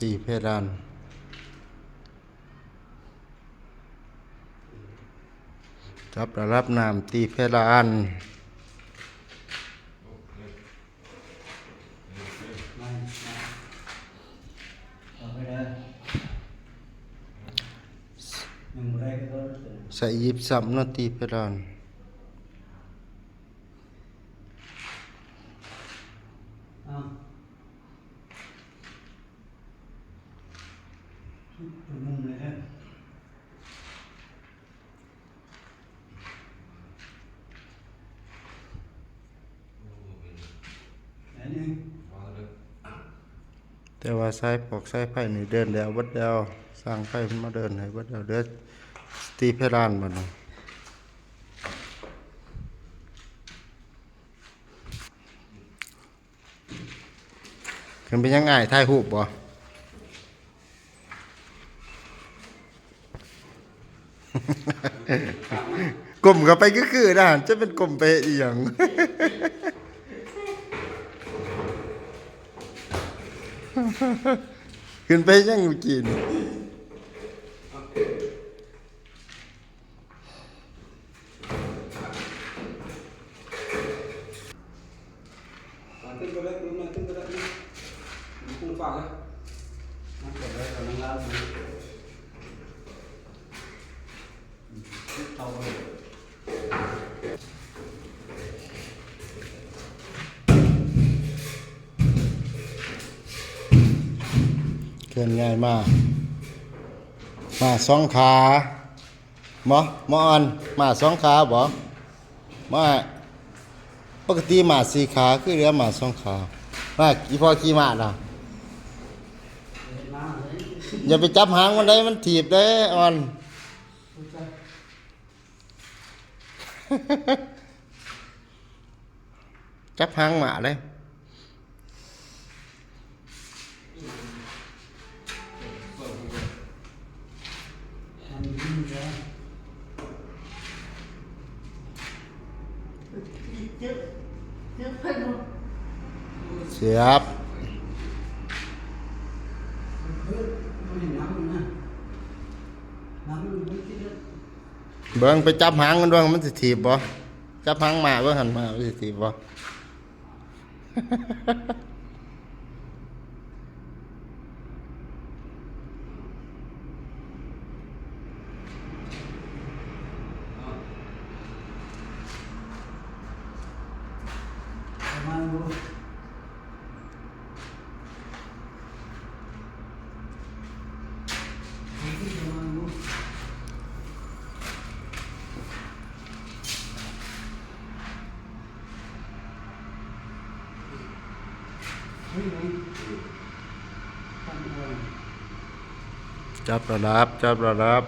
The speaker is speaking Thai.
ตีเพดานจับระดับน้ำตีเพดานใส่ยิบซ้ำนตีเพดานมุมเลยนะแต่ว่าสายปอกสายไผ่นี่เดินแล้ววัดเดียวสร้างไผ่มาเดินให้วัดเดียวเดือดตีเพดานมาหน่อยขึ้นไปยังไงถ่ายรูปบ่กลมกับไปก็คือนะจะเป็นกลมไปอีหยังขึ้นไปยังกินขึ้นไปเลยขึ้นไปเลยคุ้มฝากเลยนั่งกดเลยตอนนั้นแล้วเอาเลยเคลื่อนง่ายมากมาสองขาหมออันมาสองขาบ่มาปกติมาสี่ขาคือเหลือมาสองขามาอีพอขี่มาล่ะอย่าไปจับหางมันได้มันถีบได้อ่อนจับหางหมาเลยเสียบเบิ่งไปจับหางมันด้วยมันสิถีบบ่จับหางหมาเบิ่งหันมามันสิถีบบ่จับระดับจับระดับ